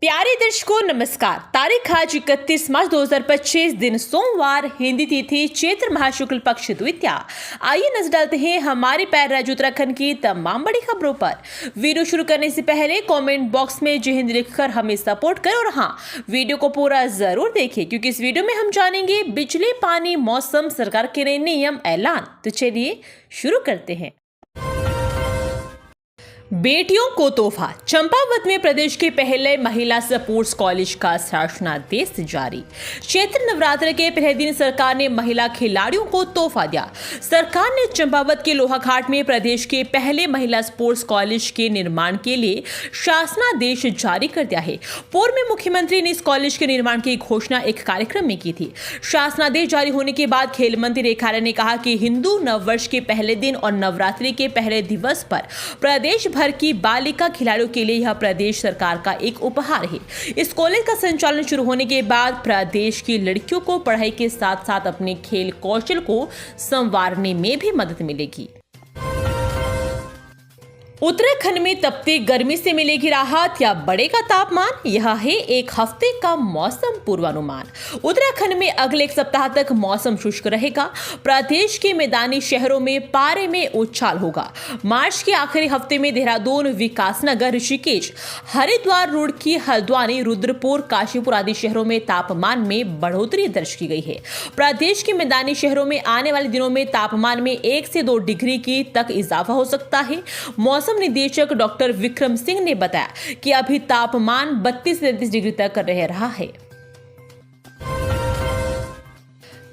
प्यारे दर्शकों नमस्कार। तारीख आज 31 मार्च 2025 दिन सोमवार, हिंदी तिथि चैत्र महाशुक्ल पक्ष द्वितीया। आइए नजर डालते हैं हमारे पैर राज्य उत्तराखंड की तमाम बड़ी खबरों पर। वीडियो शुरू करने से पहले कमेंट बॉक्स में जय हिंद लिखकर हमें सपोर्ट करें और हाँ, वीडियो को पूरा जरूर देखें क्योंकि इस वीडियो में हम जानेंगे बिजली, पानी, मौसम, सरकार के नए नियम, ऐलान। तो चलिए शुरू करते हैं। बेटियों को तोहफा। चंपावत में प्रदेश के पहले महिला स्पोर्ट्स कॉलेज का शासनादेश जारी। चैत्र नवरात्र के पहले दिन सरकार ने महिला खिलाड़ियों को तोहफा दिया। सरकार ने चंपावत के लोहाघाट में प्रदेश के पहले महिला स्पोर्ट्स कॉलेज के निर्माण के लिए शासनादेश जारी कर दिया है। पूर्व में मुख्यमंत्री ने इस कॉलेज के निर्माण की घोषणा एक कार्यक्रम में की थी। शासनादेश जारी होने के बाद खेल मंत्री रेखा आर्य ने कहा कि हिंदू नववर्ष के पहले दिन और नवरात्रि के पहले दिवस पर प्रदेश भर की बालिका खिलाड़ियों के लिए यह प्रदेश सरकार का एक उपहार है। इस कॉलेज का संचालन शुरू होने के बाद प्रदेश की लड़कियों को पढ़ाई के साथ साथ अपने खेल कौशल को संवारने में भी मदद मिलेगी। उत्तराखंड में तपती गर्मी से मिलेगी राहत या बढ़ेगा तापमान? यह है एक हफ्ते का मौसम पूर्वानुमान। उत्तराखंड में अगले एक सप्ताह तक मौसम शुष्क रहेगा। प्रदेश के मैदानी शहरों में पारे में उछाल होगा। मार्च के आखिरी हफ्ते में देहरादून, विकासनगर, ऋषिकेश, हरिद्वार, रुड़की, हल्द्वानी, रुद्रपुर, काशीपुर आदि शहरों में तापमान में बढ़ोतरी दर्ज की गई है। प्रदेश के मैदानी शहरों में आने वाले दिनों में तापमान में 1 से 2 डिग्री की तक इजाफा हो सकता है। मौसम निदेशक डॉक्टर विक्रम सिंह ने बताया कि अभी तापमान 32 से 33 डिग्री तक रह रहा है।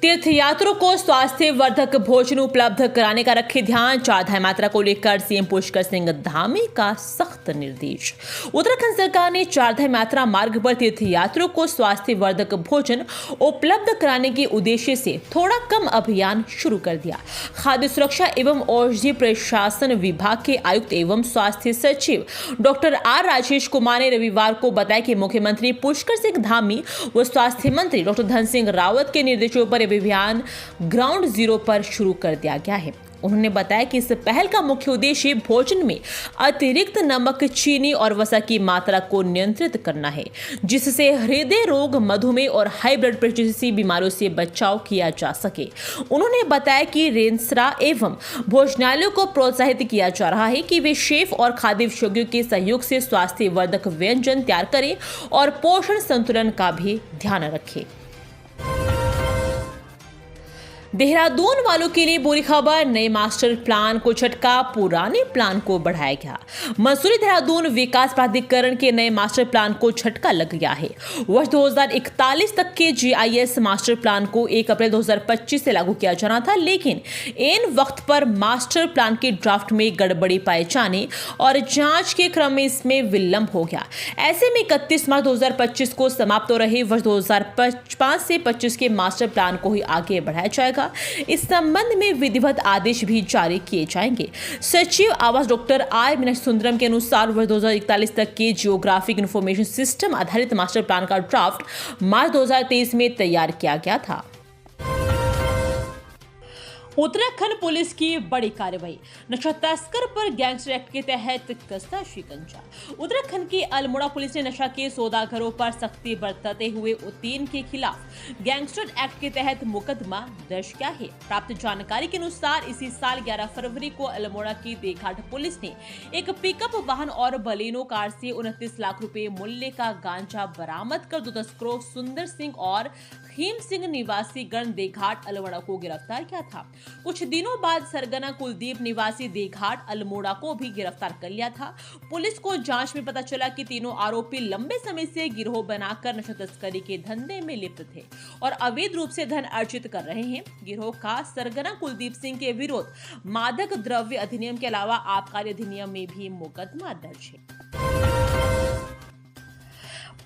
तीर्थयात्रियों को स्वास्थ्य वर्धक भोजन उपलब्ध कराने का रखे ध्यान। चारधाम यात्रा को लेकर सीएम पुष्कर सिंह धामी का सख्त निर्देश। उत्तराखंड सरकार ने चारधाम यात्रा मार्ग पर तीर्थयात्रियों को स्वास्थ्य वर्धक भोजन उपलब्ध कराने के उद्देश्य से थोड़ा कम अभियान शुरू कर दिया। खाद्य सुरक्षा एवं औषधि प्रशासन विभाग के आयुक्त एवं स्वास्थ्य सचिव डॉक्टर आर राजेश कुमार ने रविवार को बताया कि मुख्यमंत्री पुष्कर सिंह धामी व स्वास्थ्य मंत्री डॉक्टर धन सिंह रावत के निर्देशों पर अभियान ग्राउंड जीरो पर शुरू कर दिया गया है। उन्होंने बताया कि इस पहल का मुख्य उद्देश्य भोजन में अतिरिक्त नमक, चीनी और वसा की मात्रा को नियंत्रित करना है, जिससे हृदय रोग, मधुमेह और हाई ब्लड प्रेशर जैसी बीमारियों से बचाव किया जा सके। उन्होंने बताया कि रेस्तरां एवं भोजनालयों को प्रोत्साहित किया जा रहा है कि वे शेफ और खाद्य विशेषज्ञों के सहयोग से स्वास्थ्य वर्धक व्यंजन तैयार करें और पोषण संतुलन का भी ध्यान रखें। देहरादून वालों के लिए बुरी खबर। नए मास्टर प्लान को झटका, पुराने प्लान को बढ़ाया गया। मसूरी देहरादून विकास प्राधिकरण के नए मास्टर प्लान को झटका लग गया है। वर्ष 2041 तक के जीआईएस मास्टर प्लान को 1 अप्रैल 2025 से लागू किया जाना था, लेकिन इन वक्त पर मास्टर प्लान के ड्राफ्ट में गड़बड़ी पाए जाने और जांच के क्रम में इसमें विलंब हो गया। ऐसे में 31 मार्च 2025 को समाप्त हो रहे वर्ष 2005 से 25 के मास्टर प्लान को ही आगे बढ़ाया जाएगा। इस संबंध में विधिवत आदेश भी जारी किए जाएंगे। सचिव आवास डॉक्टर आर मीनाक्षी सुंदरम के अनुसार वर्ष 2041 तक के जियोग्राफिक इंफॉर्मेशन सिस्टम आधारित मास्टर प्लान का ड्राफ्ट मार्च 2023 में तैयार किया गया था। उत्तराखंड पुलिस की बड़ी कार्रवाई। नशा तस्कर पर गैंगस्टर एक्ट के तहत कसता शिकंजा। उत्तराखंड की अल्मोड़ा पुलिस ने नशा के सौदागरों पर सख्ती बरतते हुए 3 के खिलाफ गैंगस्टर एक्ट के तहत मुकदमा दर्ज किया है। प्राप्त जानकारी के अनुसार इसी साल 11 फरवरी को अल्मोड़ा की देघाट पुलिस ने एक पिकअप वाहन और बलेनो कार से 29 लाख रुपए मूल्य का गांजा बरामद कर 2 तस्करों सुंदर सिंह और खीम सिंह निवासी गण देघाट अल्मोड़ा को गिरफ्तार किया था। कुछ दिनों बाद सरगना कुलदीप निवासी देघाट अल्मोड़ा को भी गिरफ्तार कर लिया था। पुलिस को जांच में पता चला कि तीनों आरोपी लंबे समय से गिरोह बनाकर नशा तस्करी के धंधे में लिप्त थे और अवैध रूप से धन अर्जित कर रहे हैं। गिरोह का सरगना कुलदीप सिंह के विरुद्ध मादक द्रव्य अधिनियम के अलावा आबकारी अधिनियम में भी मुकदमा दर्ज है।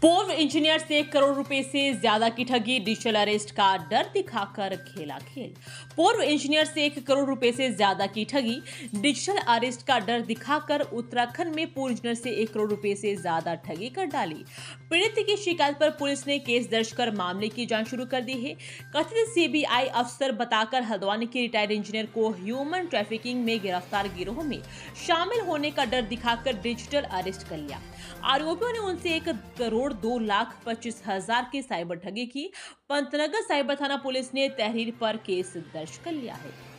पूर्व इंजीनियर से 1 करोड़ रुपए से ज्यादा की ठगी, डिजिटल अरेस्ट का डर दिखाकर खेला खेल। पूर्व इंजीनियर से 1 करोड़ रुपए से ज्यादा की ठगी, डिजिटल अरेस्ट का डर दिखाकर उत्तराखंड में पूर्व इंजीनियर से 1 करोड़ रुपए से ज्यादा ठगी कर डाली। पीड़ित की शिकायत पर पुलिस ने केस दर्ज कर मामले की जांच शुरू कर दी है। कथित सीबीआई अफसर बताकर हल्द्वानी के रिटायर्ड इंजीनियर को ह्यूमन ट्रैफिकिंग में गिरफ्तार गिरोह में शामिल होने का डर दिखाकर डिजिटल अरेस्ट कर लिया। आरोपियों ने उनसे 1 करोड़ 2,25,000 की साइबर ठगी की पंतनगर साइबर थाना पुलिस ने तहरीर पर केस दर्ज कर लिया है।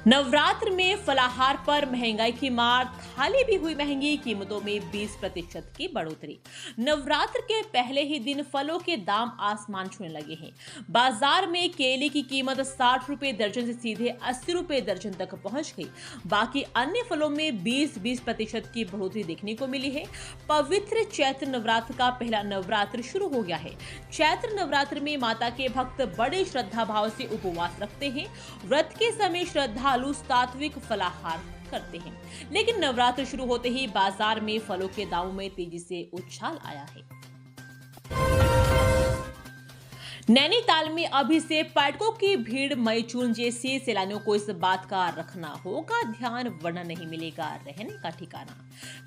नवरात्र में फलाहार पर महंगाई की मार, थाली भी हुई महंगी, कीमतों में 20% की बढ़ोतरी। नवरात्र के पहले ही दिन फलों के दाम आसमान छूने लगे हैं। बाजार में केले की कीमत 60 रुपए दर्जन से सीधे 80 रुपए दर्जन तक पहुंच गई। बाकी अन्य फलों में 20% की बढ़ोतरी देखने को मिली है। पवित्र चैत्र नवरात्र का पहला नवरात्र शुरू हो गया है। चैत्र नवरात्र में माता के भक्त बड़े श्रद्धा भाव से उपवास रखते हैं। व्रत के समय श्रद्धालु सात्विक फलाहार करते हैं, लेकिन नवरात्र शुरू होते ही बाजार में फलों के दामों में तेजी से उछाल आया है। नैनीताल में अभी से पर्यटकों की भीड़, मई जून जैसी सैलानियों को इस बात का रखना होगा ध्यान, वरना नहीं मिलेगा रहने का ठिकाना।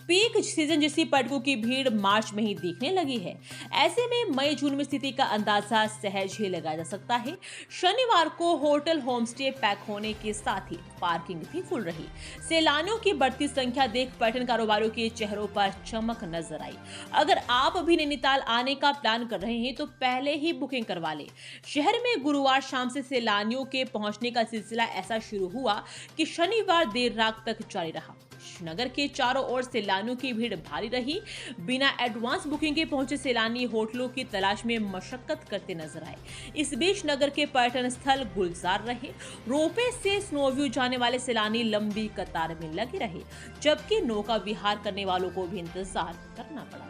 पीक सीजन जैसी पर्यटकों की भीड़ मार्च में ही दिखने लगी है। ऐसे में मई जून में स्थिति का अंदाजा सहज ही लगाया जा सकता है। शनिवार को होटल होमस्टे पैक होने के साथ ही पार्किंग भी फुल रही। सैलानियों की बढ़ती संख्या देख पर्यटन कारोबारियों के चेहरों पर चमक नजर आई। अगर आप अभी नैनीताल आने का प्लान कर रहे हैं तो पहले ही बुकिंग करवा लें। शहर में गुरुवार शाम से सैलानियों के पहुंचने का सिलसिला ऐसा शुरू हुआ कि शनिवार देर रात तक जारी रहा। नगर के चारों ओर सैलानियों की भीड़ भारी रही। बिना एडवांस बुकिंग के पहुंचे सैलानी होटलों की तलाश में मशक्कत करते नजर आए। इस बीच नगर के पर्यटन स्थल गुलजार रहे। रोपवे से स्नोव्यू जाने वाले सैलानी लंबी कतार में लगे रहे, जबकि नौका विहार करने वालों को भी इंतजार करना पड़ा।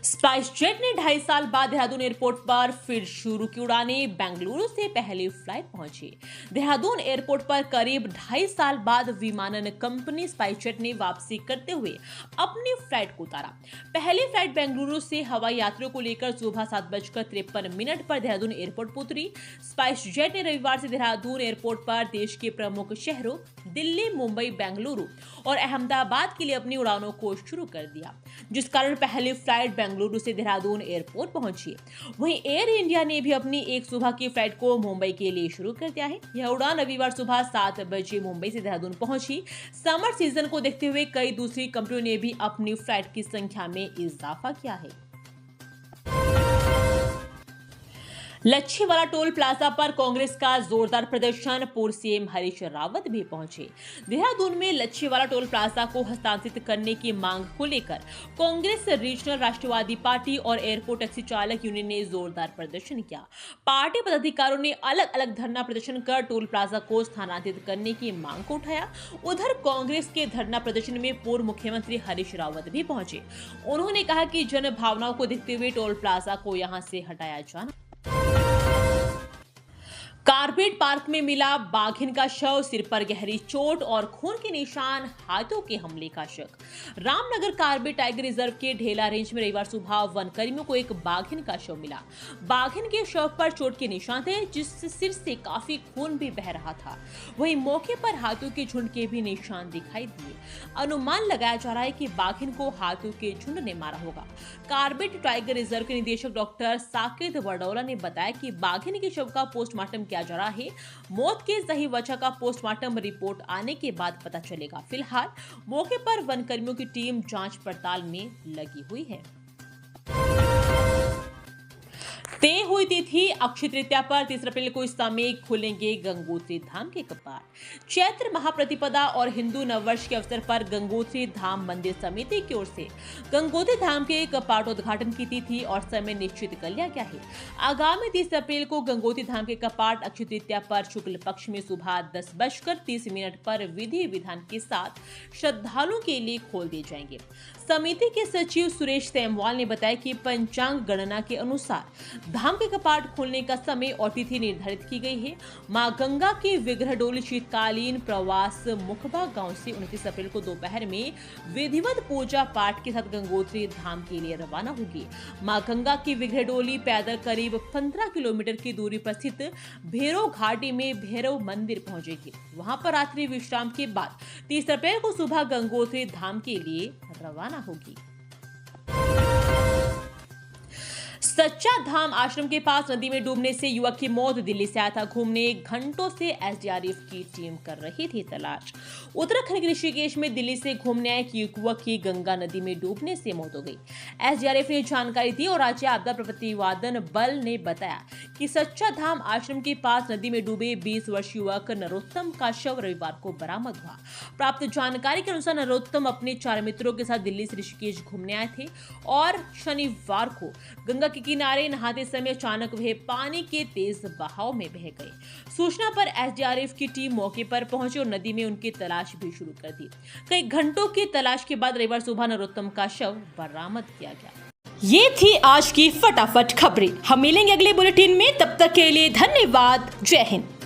स्पाइस जेट ने 2.5 साल बाद देहरादून एयरपोर्ट पर फिर शुरू की उड़ानें। बेंगलुरु से पहली फ्लाइट पहुंची। देहरादून एयरपोर्ट पर करीब 2.5 साल बाद विमानन कंपनी स्पाइस जेट ने वापसी करते हुए अपनी फ्लाइट को उतारा। पहली फ्लाइट बेंगलुरु से हवाई यात्रियों को लेकर सुबह 7:53 पर देहरादून एयरपोर्ट पर उतरी। स्पाइस जेट ने रविवार से देहरादून एयरपोर्ट पर देश के प्रमुख शहरों दिल्ली, मुंबई, बेंगलुरु और अहमदाबाद के लिए अपनी उड़ानों को शुरू कर दिया, जिस कारण पहली फ्लाइट बेंगलुरु से देहरादून एयरपोर्ट पहुंची। वहीं एयर इंडिया ने भी अपनी एक सुबह की फ्लाइट को मुंबई के लिए शुरू कर दिया है। यह उड़ान रविवार सुबह 7 बजे मुंबई से देहरादून पहुंची। समर सीजन को देखते हुए कई दूसरी कंपनियों ने भी अपनी फ्लाइट की संख्या में इजाफा किया है। लच्छीवाला टोल प्लाजा पर कांग्रेस का जोरदार प्रदर्शन, पूर्व सीएम हरीश रावत भी पहुंचे। देहरादून में लच्छीवाला टोल प्लाजा को हस्तांतरित करने की मांग को लेकर कांग्रेस, रीजनल राष्ट्रवादी पार्टी और एयरपोर्ट टैक्सी चालक यूनियन ने जोरदार प्रदर्शन किया। पार्टी पदाधिकारियों ने अलग अलग धरना प्रदर्शन कर टोल प्लाजा को स्थानांतरित करने की मांग को उठाया। उधर कांग्रेस के धरना प्रदर्शन में पूर्व मुख्यमंत्री हरीश रावत भी पहुंचे। उन्होंने कहा कि जन भावनाओं को देखते हुए टोल प्लाजा को यहां से हटाया जाना। कारपेट पार्क में मिला बाघिन का शव, सिर पर गहरी चोट और खून के निशान, हाथियों के हमले का शक। रामनगर कारपेट टाइगर रिजर्व के ढेला रेंज में रविवार सुबह वनकर्मियों को एक बाघिन का शव मिला। बाघिन के शव पर चोट के निशान थे, जिससे सिर से काफी खून भी बह रहा था। वहीं मौके पर हाथियों के झुंड के भी निशान दिखाई दिए। अनुमान लगाया जा रहा है कि बाघिन को हाथियों के झुंड ने मारा होगा। कारपेट टाइगर रिजर्व के निदेशक डॉक्टर साकेत वडोला ने बताया कि बाघिन के शव का पोस्टमार्टम किया जा रहा है। मौत की सही वजह का पोस्टमार्टम रिपोर्ट आने के बाद पता चलेगा। फिलहाल मौके पर वनकर्मियों की टीम जांच पड़ताल में लगी हुई है। तय हुई तिथि अक्षय तृतीया पर 30 अप्रैल को इस समय खुलेंगे गंगोत्री धाम के कपाट। चैत्र महाप्रतिपदा और हिंदू नववर्ष के अवसर पर गंगोत्री धाम मंदिर समिति की ओर से गंगोत्री धाम के कपाटोद्घाटन की तिथि और समय निश्चित कर लिया गया है। आगामी 30 अप्रैल को गंगोत्री धाम के कपाट अक्षय तृतीया पर शुक्ल पक्ष में सुबह 10:30 पर विधि विधान के साथ श्रद्धालुओं के लिए खोल दिए जाएंगे। समिति के सचिव सुरेश सेमवाल ने बताया कि पंचांग गणना के अनुसार धाम के कपाट खोलने का समय और तिथि निर्धारित की गई है। मां गंगा की विग्रह डोली शीतकालीन प्रवास मुखबा गांव से 29 अप्रैल को दोपहर में विधिवत पूजा पाठ के साथ गंगोत्री धाम के लिए रवाना होगी। मां गंगा की विग्रह डोली पैदल करीब 15 किलोमीटर की दूरी पर स्थित भैरव घाटी में भैरव मंदिर पहुंचेगी। वहां पर रात्रि विश्राम के बाद 30 अप्रैल को सुबह गंगोत्री धाम के लिए रवाना होगी। सच्चा धाम आश्रम के पास नदी में डूबने से युवक की मौत। दिल्ली से आया था घूमने, घंटों से एसडीआरएफ की टीम कर रही थी तलाश। उत्तराखंड के ऋषिकेश में दिल्ली से घूमने आए एक युवक की गंगा नदी में डूबने से मौत हो गई। एसडीआरएफ ने जानकारी दी और राज्य आपदा प्रतिवादन बल ने बताया कि सच्चा धाम आश्रम के पास नदी में डूबे 20 वर्षीय युवक नरोत्तम का शव रविवार को बरामद हुआ। प्राप्त जानकारी के अनुसार नरोत्तम अपने 4 मित्रों के साथ दिल्ली से ऋषिकेश घूमने आए थे और शनिवार को गंगा के किनारे नहाते समय अचानक वह पानी के तेज बहाव में बह गए। सूचना पर एसडीआरएफ की टीम मौके पर पहुंची और नदी में उनकी तलाश भी शुरू कर दी। कई घंटों की तलाश के बाद रविवार सुबह नरोत्तम का शव बरामद किया गया। ये थी आज की फटाफट खबरें। हम मिलेंगे अगले बुलेटिन में, तब तक के लिए धन्यवाद। जय हिंद।